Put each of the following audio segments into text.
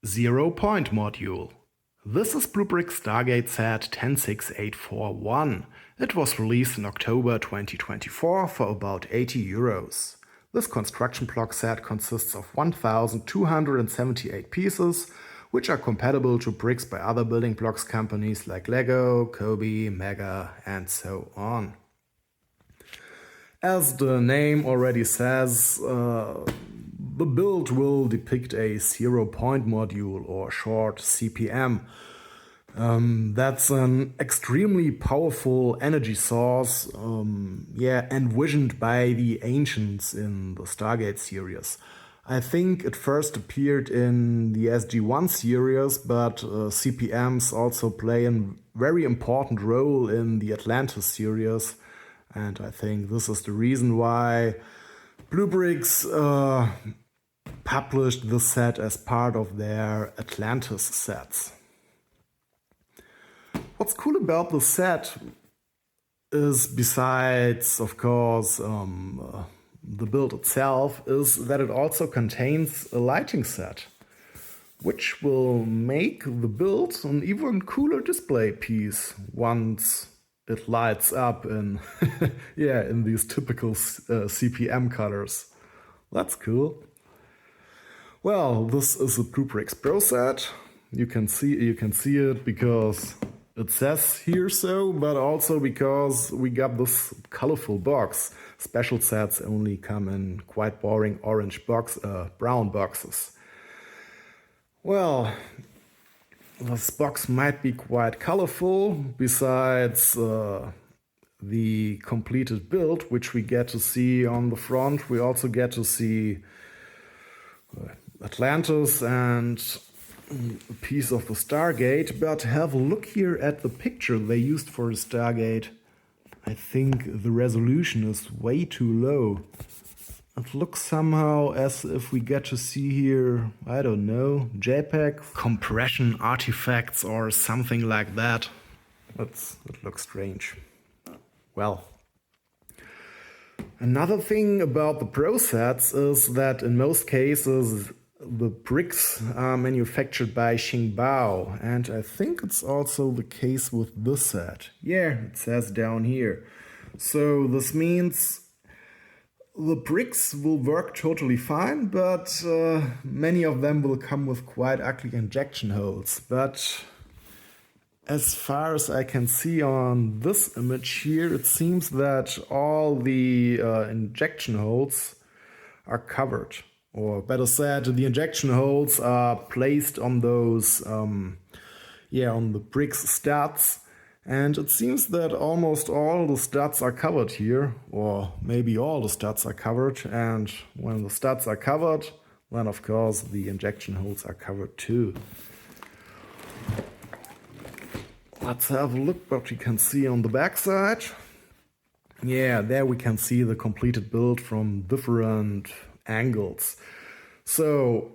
0-point module. This is BlueBrixx Stargate set 106841. It was released in October 2024 for about €80. This construction block set consists of 1,278 pieces, which are compatible to bricks by other building blocks companies like Lego, Kobe, Mega, and so on. As the name already says, the build will depict a 0-point module, or short CPM. That's an extremely powerful energy source, envisioned by the ancients in the Stargate series. I think it first appeared in the SG-1 series, but CPMs also play a very important role in the Atlantis series, and I think this is the reason why BlueBrixx published this set as part of their Atlantis sets. What's cool about the set is, besides, of course, the build itself, is that it also contains a lighting set, which will make the build an even cooler display piece once it lights up in in these typical CPM colors. That's cool. Well, this is a BlueBrixx Pro set. You can see it because it says here so, but also because we got this colorful box. Special sets only come in quite boring orange brown boxes. Well, this box might be quite colorful. Besides the completed build, which we get to see on the front, we also get to see Atlantis and a piece of the Stargate. But have a look here at the picture they used for the Stargate. I think the resolution is way too low. It looks somehow as if we get to see here, I don't know, JPEG compression artifacts or something like that. It looks strange. Well, another thing about the Pro sets is that in most cases the bricks are manufactured by Xingbao, and I think it's also the case with this set. Yeah, it says down here. So this means the bricks will work totally fine, but many of them will come with quite ugly injection holes. But as far as I can see on this image here, it seems that all the injection holes are covered. Or better said, the injection holes are placed on those, on the bricks studs. And it seems that almost all the studs are covered here, or maybe all the studs are covered. And when the studs are covered, then of course the injection holes are covered too. Let's have a look what we can see on the back side. Yeah, there we can see the completed build from different angles. So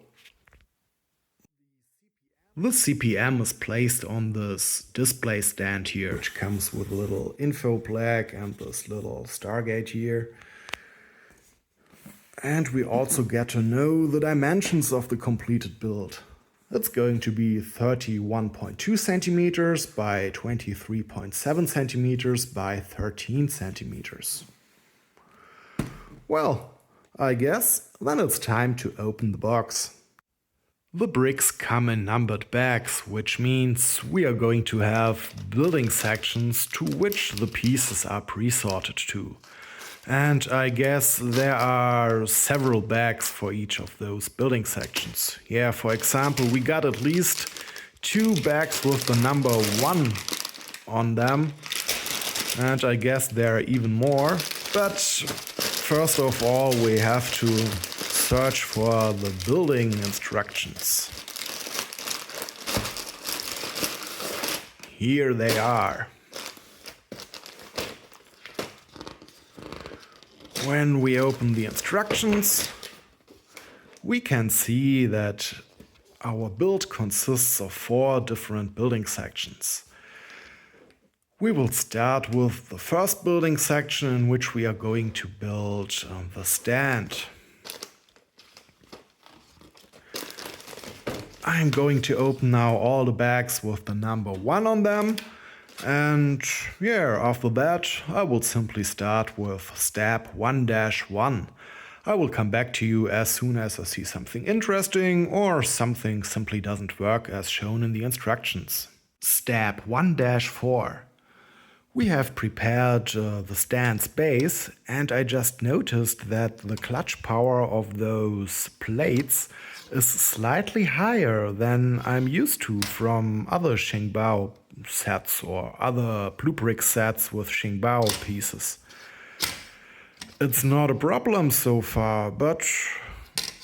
the CPM is placed on this display stand here, which comes with a little info plaque and this little Stargate here. And we also get to know the dimensions of the completed build. It's going to be 31.2 centimeters by 23.7 centimeters by 13 centimeters. Well, I guess then it's time to open the box. The bricks come in numbered bags, which means we are going to have building sections to which the pieces are pre-sorted to. And I guess there are several bags for each of those building sections. Yeah, for example, we got at least 2 bags with the number 1 on them. And I guess there are even more. But first of all, we have to search for the building instructions. Here they are. When we open the instructions, we can see that our build consists of 4 different building sections. We will start with the first building section, in which we are going to build the stand. I'm going to open now all the bags with the number 1 on them. And yeah, after that, I will simply start with step 1-1. I will come back to you as soon as I see something interesting or something simply doesn't work as shown in the instructions. Step 1-4. We have prepared the stand's base, and I just noticed that the clutch power of those plates is slightly higher than I'm used to from other Xingbao sets or other BlueBrixx sets with Xingbao pieces. It's not a problem so far, but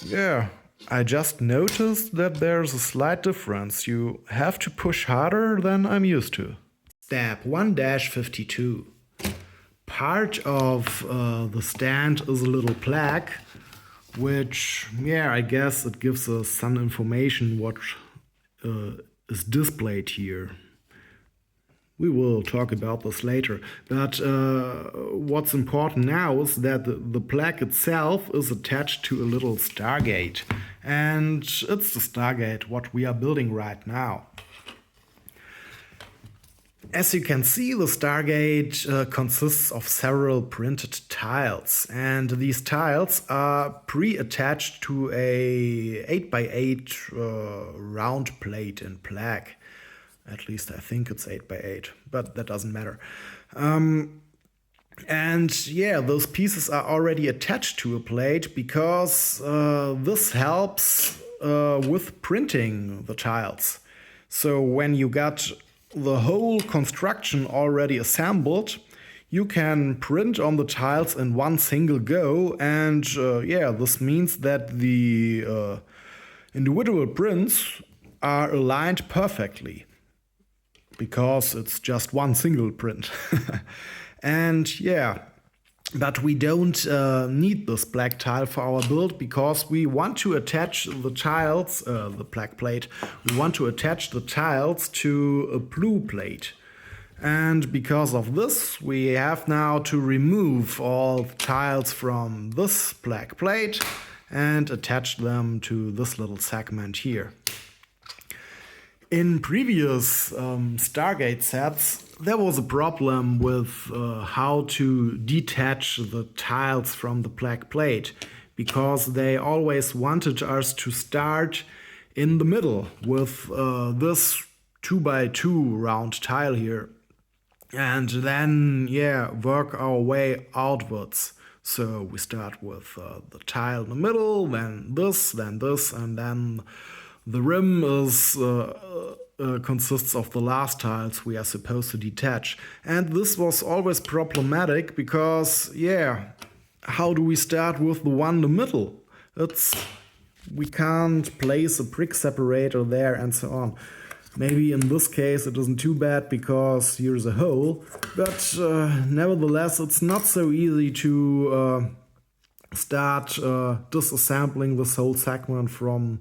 yeah, I just noticed that there's a slight difference. You have to push harder than I'm used to. Step 1-52. Part of the stand is a little plaque, which, yeah, I guess it gives us some information what is displayed here. We will talk about this later. But what's important now is that the plaque itself is attached to a little Stargate. And it's the Stargate what we are building right now. As you can see, the Stargate consists of several printed tiles, and these tiles are pre-attached to a 8x8 round plate in plaque. At least I think it's 8x8, but that doesn't matter. And yeah, those pieces are already attached to a plate because this helps with printing the tiles. So when you got the whole construction already assembled, you can print on the tiles in one single go, and yeah, this means that the individual prints are aligned perfectly because it's just one single print. And yeah, but we don't need this black tile for our build because we want to attach the tiles, the black plate, we want to attach the tiles to a blue plate. And because of this, we have now to remove all the tiles from this black plate and attach them to this little segment here. In previous Stargate sets, there was a problem with how to detach the tiles from the black plate, because they always wanted us to start in the middle with this 2x2 round tile here, and then, yeah, work our way outwards. So we start with the tile in the middle, then this, and then the rim is consists of the last tiles we are supposed to detach. And this was always problematic because, yeah, how do we start with the one in the middle? We can't place a brick separator there and so on. Maybe in this case it isn't too bad because here's a hole, but nevertheless it's not so easy to start disassembling this whole segment from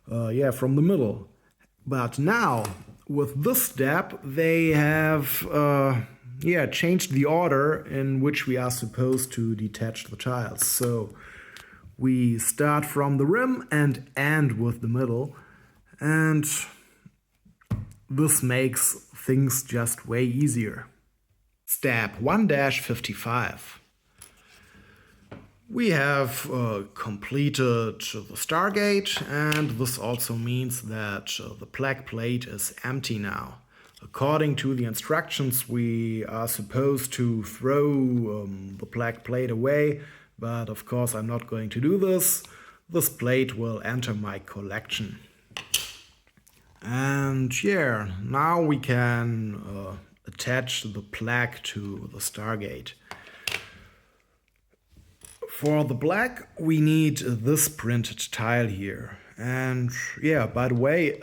the middle. But now, with this step, they have changed the order in which we are supposed to detach the tiles. So we start from the rim and end with the middle, and this makes things just way easier. Step 1-55. We have completed the Stargate, and this also means that the black plate is empty now. According to the instructions, we are supposed to throw the black plate away, but of course I'm not going to do this. This plate will enter my collection. And yeah, now we can attach the plaque to the Stargate. For the black, we need this printed tile here. And yeah, by the way,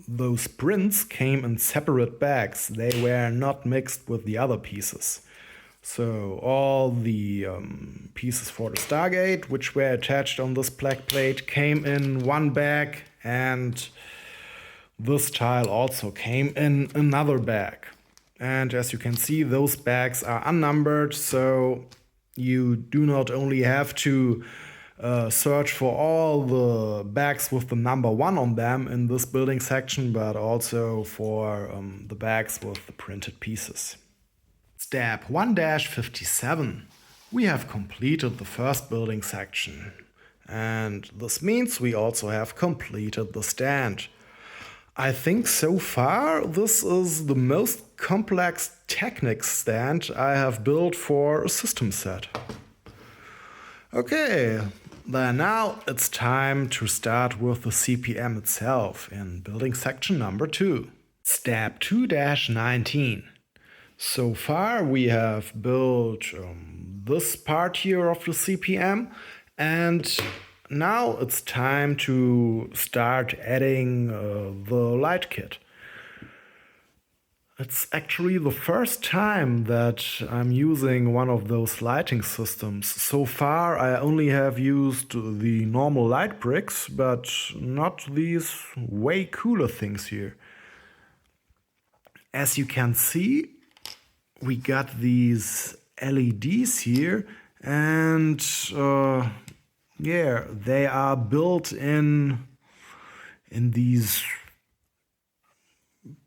those prints came in separate bags. They were not mixed with the other pieces. So all the pieces for the Stargate, which were attached on this black plate, came in one bag, and this tile also came in another bag. And as you can see, those bags are unnumbered, so you do not only have to search for all the bags with the number 1 on them in this building section, but also for the bags with the printed pieces. Step 1-57. We have completed the first building section. And this means we also have completed the stand. I think so far this is the most complex Technic stand I have built for a system set. Okay, then now it's time to start with the CPM itself in building section number 2. Step 2-19. So far we have built this part here of the CPM, and now it's time to start adding the light kit. It's actually the first time that I'm using one of those lighting systems. So far I only have used the normal BlueBrixx, but not these way cooler things here. As you can see, we got these LEDs here, and yeah, they are built in these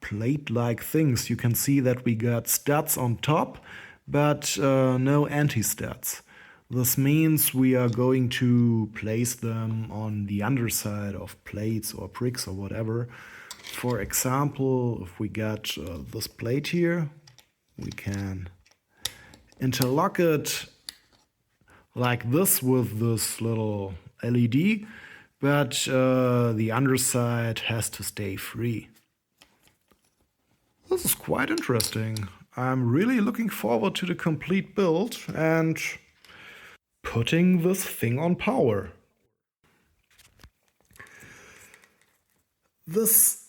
plate-like things. You can see that we got studs on top, but no anti-studs. This means we are going to place them on the underside of plates or bricks or whatever. For example, if we got this plate here, we can interlock it like this with this little LED, but the underside has to stay free. This is quite interesting. I'm really looking forward to the complete build and putting this thing on power. This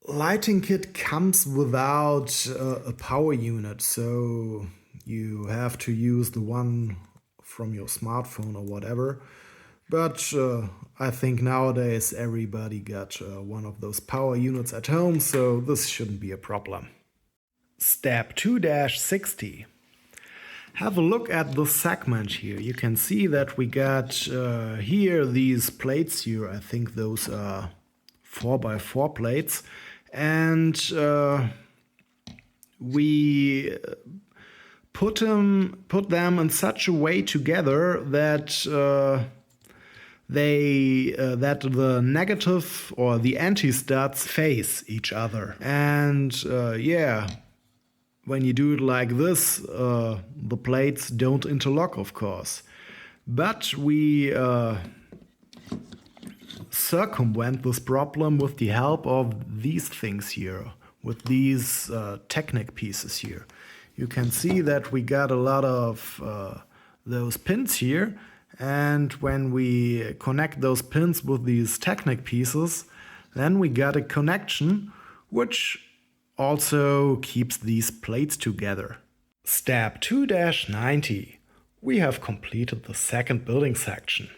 lighting kit comes without a power unit, so you have to use the one from your smartphone or whatever. But I think nowadays everybody got one of those power units at home, so this shouldn't be a problem. Step 2-60. Have a look at the segment here. You can see that we got here these plates here. I think those are 4x4 plates. And we put them in such a way together that that the negative or the anti-studs face each other. And yeah, when you do it like this, the plates don't interlock, of course. But we circumvent this problem with the help of these things here, with these Technic pieces here. You can see that we got a lot of those pins here, and when we connect those pins with these Technic pieces, then we got a connection which also keeps these plates together. Step 2-90. We have completed the second building section.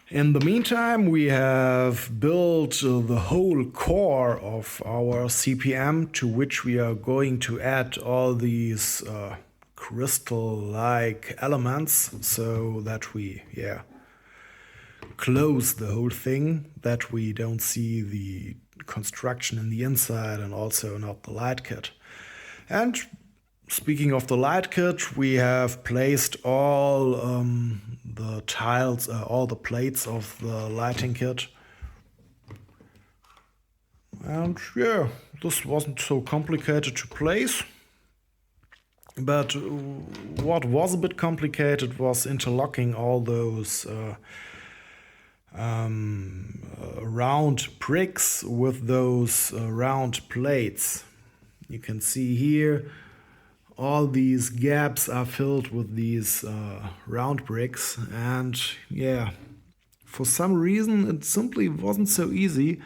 In the meantime, we have built the whole core of our CPM, to which we are going to add all these crystal-like elements, so that we close the whole thing, that we don't see the construction in the inside and also not the light kit. And speaking of the light kit, we have placed all the tiles, all the plates of the lighting kit. And yeah, this wasn't so complicated to place. But what was a bit complicated was interlocking all those round bricks with those round plates. You can see here all these gaps are filled with these round bricks, and yeah, for some reason it simply wasn't so easy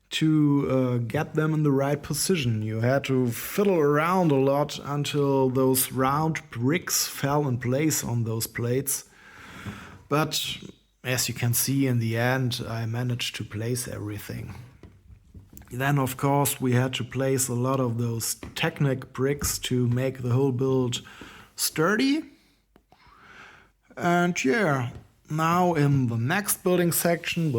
to get them in the right position. You had to fiddle around a lot until those round bricks fell in place on those plates. But as you can see, in the end, I managed to place everything. Then, of course, we had to place a lot of those Technic bricks to make the whole build sturdy. And yeah, Now in the next building section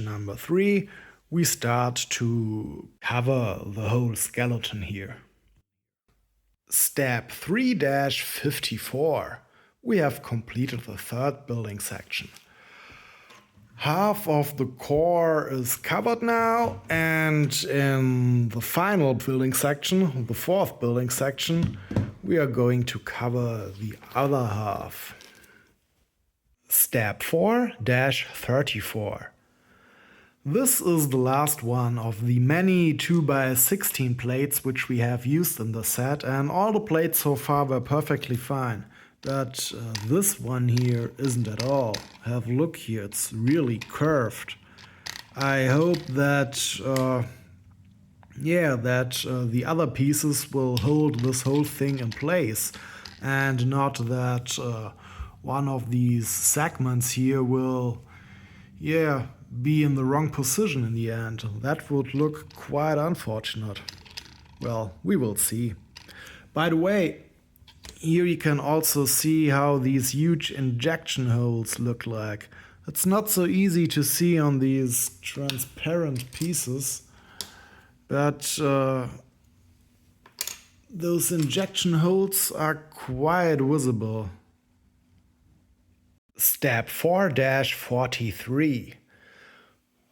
number 3, we start to cover the whole skeleton here. Step 3-54. We have completed the third building section. Half of the core is covered now, and in the final building section, the fourth building section, we are going to cover the other half. Step 4-34. This is the last one of the many 2x16 plates which we have used in the set, and all the plates so far were perfectly fine. But this one here isn't at all. Have a look here, it's really curved. I hope that the other pieces will hold this whole thing in place, and not that one of these segments here will be in the wrong position in the end. That would look quite unfortunate. Well, we will see. By the way, here you can also see how these huge injection holes look like. It's not so easy to see on these transparent pieces, but those injection holes are quite visible. Step 4-43.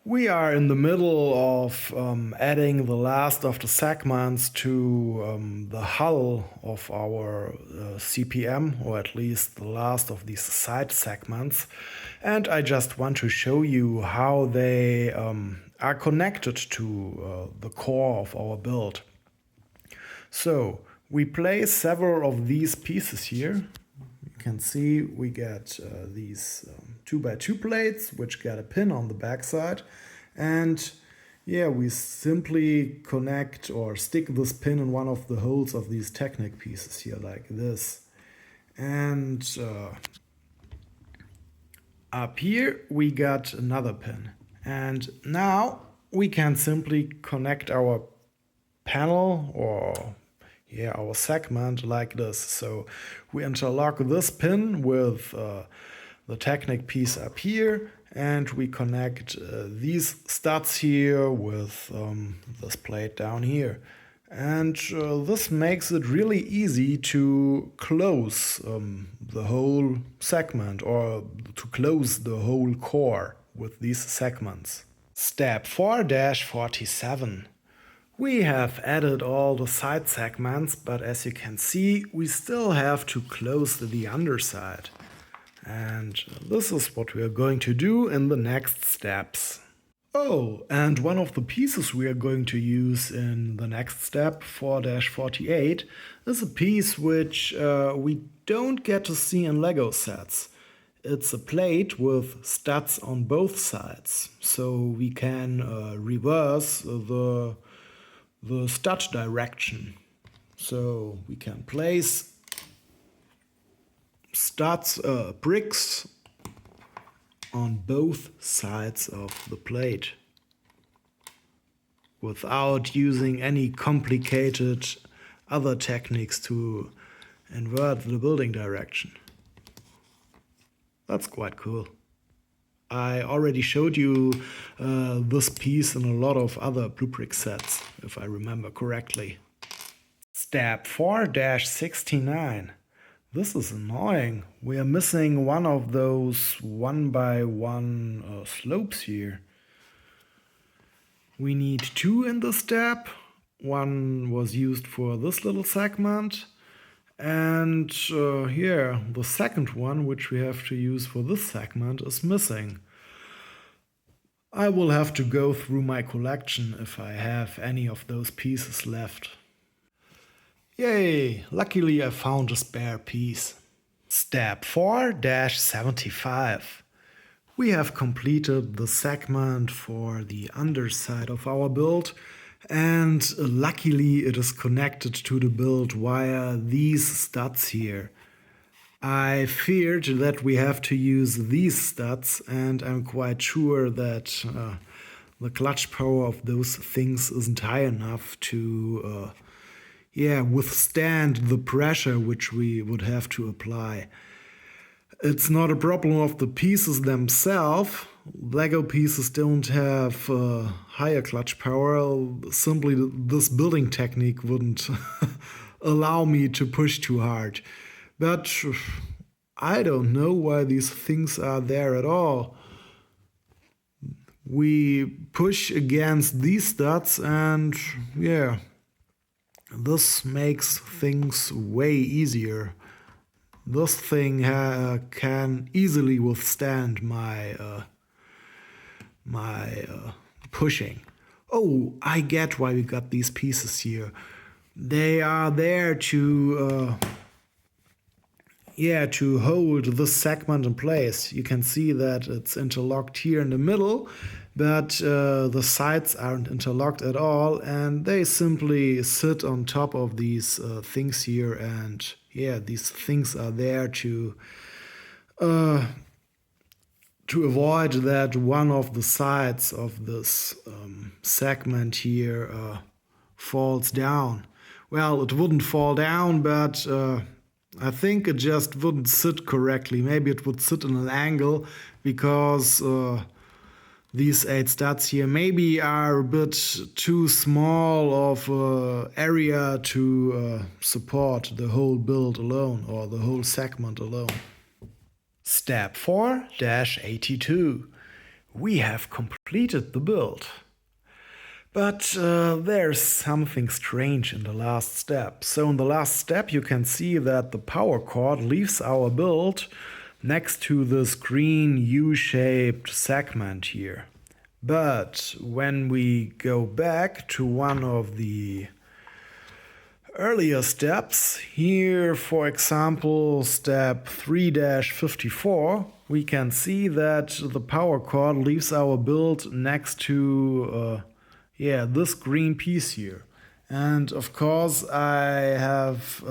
We are in the middle of adding the last of the segments to the hull of our CPM, or at least the last of these side segments. And I just want to show you how they are connected to the core of our build. So we place several of these pieces here. You can see we get these 2x2 plates, which get a pin on the backside, and we simply connect or stick this pin in one of the holes of these Technic pieces here, like this. And up here we got another pin, and now we can simply connect our panel or our segment like this. So we interlock this pin with the Technic piece up here, and we connect these studs here with this plate down here. And this makes it really easy to close the whole segment, or to close the whole core with these segments. Step 4-47. We have added all the side segments, but as you can see, we still have to close the underside. And this is what we are going to do in the next steps. Oh, and one of the pieces we are going to use in the next step, 4-48, is a piece which we don't get to see in LEGO sets. It's a plate with studs on both sides, so we can reverse the stud direction. So we can place studs, bricks on both sides of the plate without using any complicated other techniques to invert the building direction. That's quite cool. I already showed you this piece in a lot of other BlueBrixx sets, if I remember correctly. Step 4-69. This is annoying. We are missing one of those 1x1 slopes here. We need 2 in the step. One was used for this little segment. And here, the second one, which we have to use for this segment, is missing. I will have to go through my collection if I have any of those pieces left. Yay! Luckily I found a spare piece. Step 4-75. We have completed the segment for the underside of our build, and luckily it is connected to the build via these studs here. I feared that we have to use these studs, and I'm quite sure that the clutch power of those things isn't high enough to withstand the pressure which we would have to apply. It's not a problem of the pieces themselves. Lego pieces don't have higher clutch power. Simply, this building technique wouldn't allow me to push too hard. But I don't know why these things are there at all. We push against these studs, and yeah, this makes things way easier. This thing can easily withstand my pushing. Oh, I get why we got these pieces here. They are there to to hold this segment in place. You can see that it's interlocked here in the middle, but the sides aren't interlocked at all, and they simply sit on top of these things here. And yeah, these things are there to avoid that one of the sides of this segment here falls down. Well, it wouldn't fall down, but I think it just wouldn't sit correctly. Maybe it would sit in an angle because these 8 studs here maybe are a bit too small of area to support the whole build alone or the whole segment alone. Step 4-82. We have completed the build. But there's something strange in the last step. So in the last step you can see that the power cord leaves our build next to this green U-shaped segment here. But when we go back to one of the earlier steps, here for example step 3-54, we can see that the power cord leaves our build next to this green piece here. And of course I have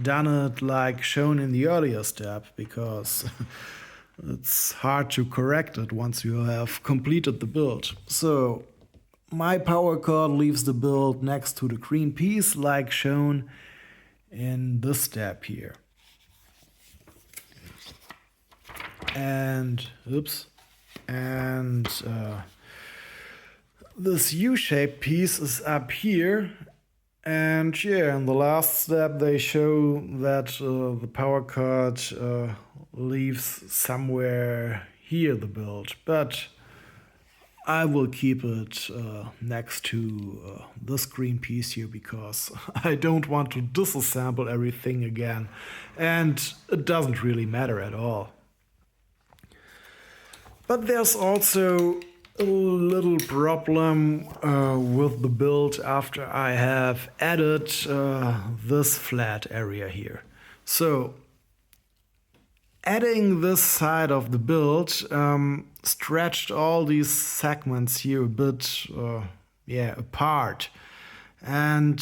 done it like shown in the earlier step, because it's hard to correct it once you have completed the build. So my power cord leaves the build next to the green piece like shown in this step here. And this U-shaped piece is up here, and yeah, in the last step they show that the power cord leaves somewhere here the build, but I will keep it next to this green piece here because I don't want to disassemble everything again, and it doesn't really matter at all. But there's also a little problem with the build after I have added this flat area here. So adding this side of the build stretched all these segments here a bit apart, and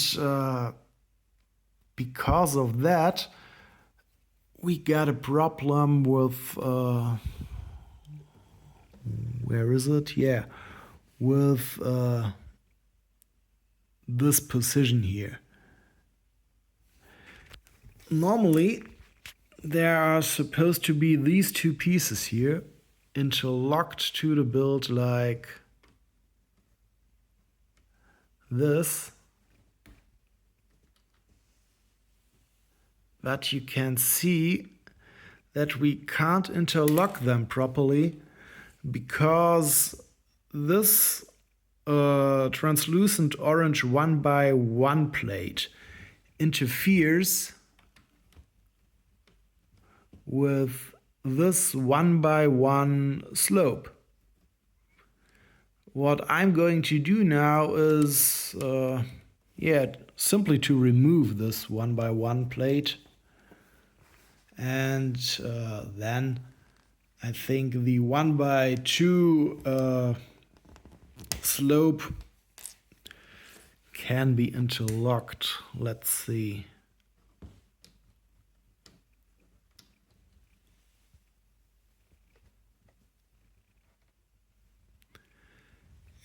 because of that we got a problem with where is it? Yeah, with this position here. Normally there are supposed to be these 2 pieces here interlocked to the build like this, but you can see that we can't interlock them properly because this translucent orange 1x1 plate interferes with this 1x1 slope. What I'm going to do now is simply to remove this 1x1 plate, and then I think the 1x2 slope can be interlocked. Let's see.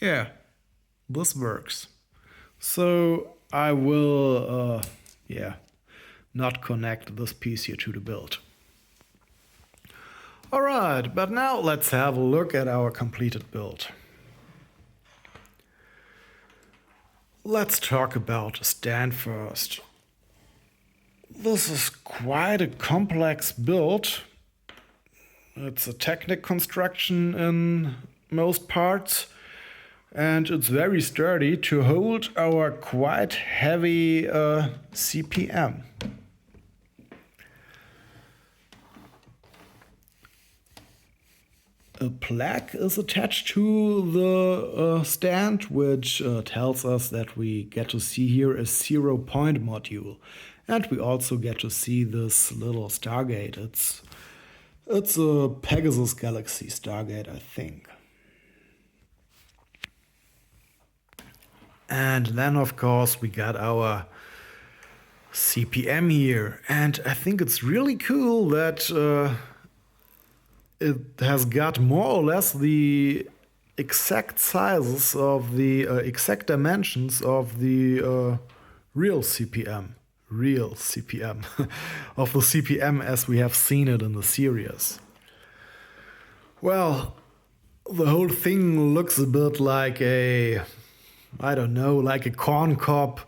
Yeah, this works. So I will not connect this piece here to the build. Alright, but now let's have a look at our completed build. Let's talk about a stand first. This is quite a complex build. It's a Technic construction in most parts, and it's very sturdy to hold our quite heavy CPM. A plaque is attached to the stand, which tells us that we get to see here a 0-point module. And we also get to see this little Stargate. It's a Pegasus Galaxy Stargate, I think. And then, of course, we got our CPM here. And I think it's really cool that it has got more or less the exact sizes of the exact dimensions of the real CPM of the CPM as we have seen it in the series. Well, the whole thing looks a bit like like a corn cob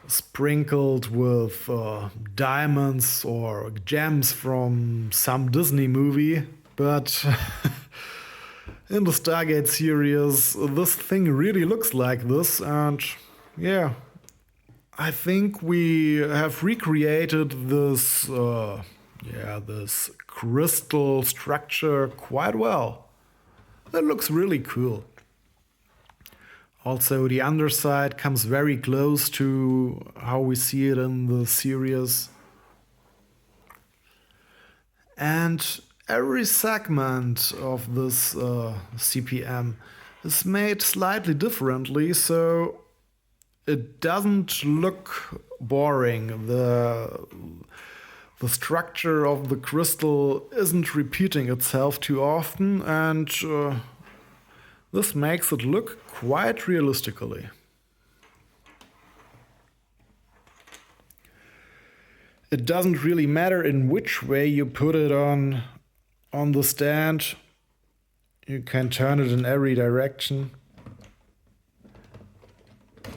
sprinkled with diamonds or gems from some Disney movie. But in the Stargate series, this thing really looks like this, and yeah, I think we have recreated this this crystal structure quite well. It looks really cool. Also, the underside comes very close to how we see it in the series. And every segment of this CPM is made slightly differently, so it doesn't look boring. The structure of the crystal isn't repeating itself too often, and this makes it look quite realistically. It doesn't really matter in which way you put it on the stand. You can turn it in every direction.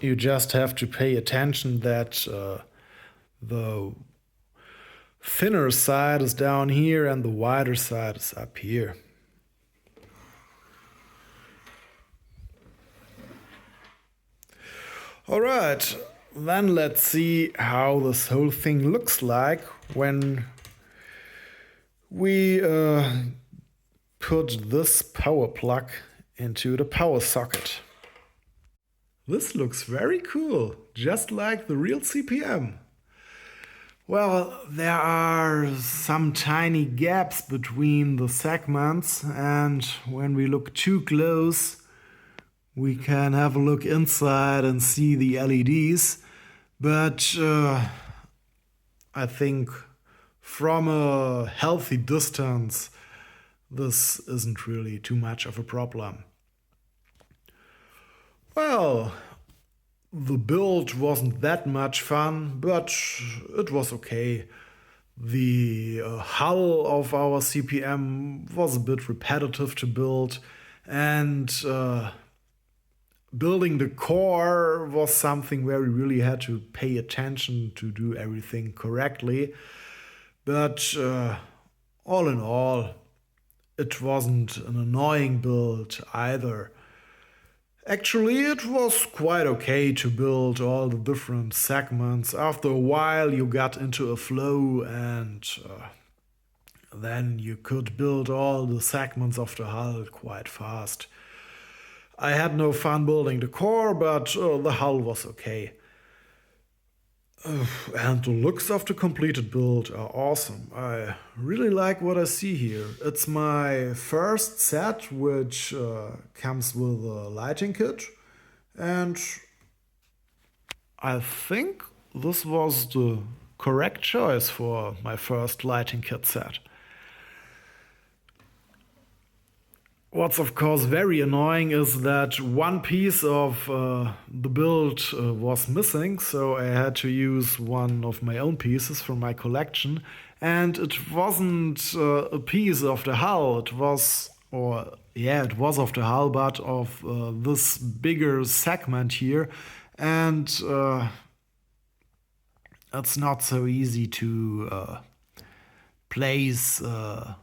You just have to pay attention that the thinner side is down here and the wider side is up here. Alright, then let's see how this whole thing looks like when we put this power plug into the power socket. This looks very cool, just like the real CPM. Well, there are some tiny gaps between the segments, and when we look too close, we can have a look inside and see the LEDs, but I think from a healthy distance, this isn't really too much of a problem. Well, the build wasn't that much fun, but it was okay. The hull of our CPM was a bit repetitive to build, and building the core was something where we really had to pay attention to do everything correctly. But all in all, it wasn't an annoying build either. Actually, it was quite okay to build all the different segments. After a while, you got into a flow, and then you could build all the segments of the hull quite fast. I had no fun building the core, but the hull was okay. And the looks of the completed build are awesome. I really like what I see here. It's my first set which comes with a lighting kit, and I think this was the correct choice for my first lighting kit set. What's of course very annoying is that one piece of the build was missing, so I had to use one of my own pieces from my collection, And it wasn't a piece of the hull. It was, or yeah, it was of the hull, but of this bigger segment here. And it's not so easy to place the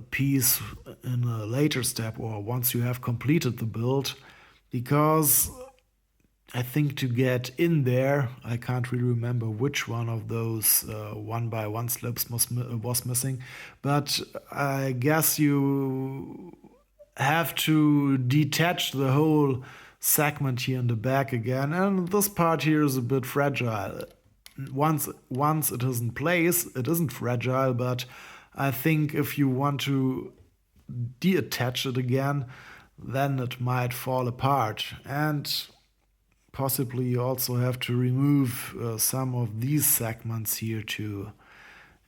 piece in a later step or once you have completed the build, because I think to get in there, I can't really remember which one of those 1x1 slopes was missing, but I guess you have to detach the whole segment here in the back again, and this part here is a bit fragile. Once it is in place, it isn't fragile, but I think if you want to detach it again, then it might fall apart. And possibly you also have to remove some of these segments here to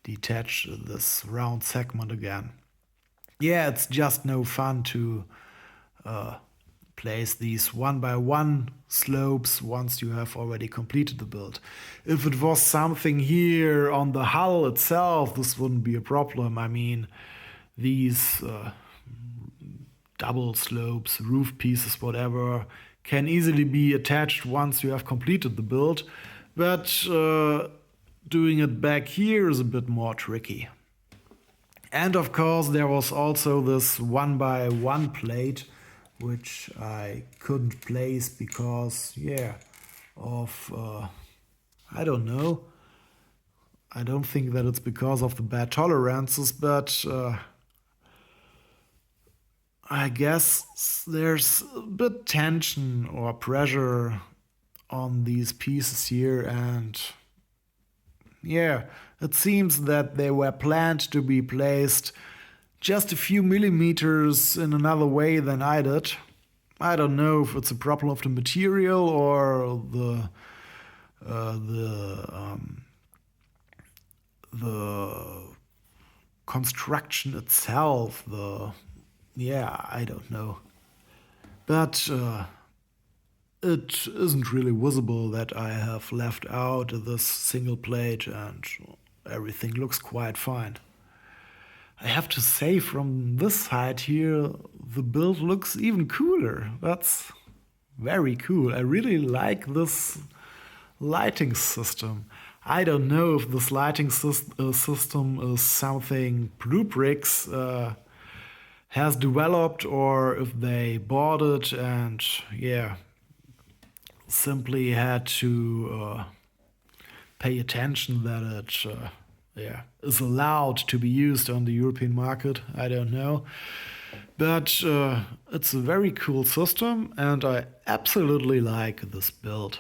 detach this round segment again. Yeah, it's just no fun to place these 1x1 slopes once you have already completed the build. If it was something here on the hull itself, this wouldn't be a problem. I mean, these double slopes, roof pieces, whatever, can easily be attached once you have completed the build, but doing it back here is a bit more tricky. And of course there was also this 1x1 plate, which I couldn't place because, yeah, of, I don't know. I don't think that it's because of the bad tolerances, but I guess there's a bit tension or pressure on these pieces here, and yeah, it seems that they were planned to be placed just a few millimeters in another way than I did. I don't know if it's a problem of the material or the construction itself. I don't know. But it isn't really visible that I have left out this single plate, and everything looks quite fine. I have to say, from this side here, the build looks even cooler. That's very cool. I really like this lighting system. I don't know if this lighting system is something BlueBrixx has developed, or if they bought it and simply had to pay attention that it is allowed to be used on the European market. I don't know. But it's a very cool system, and I absolutely like this build.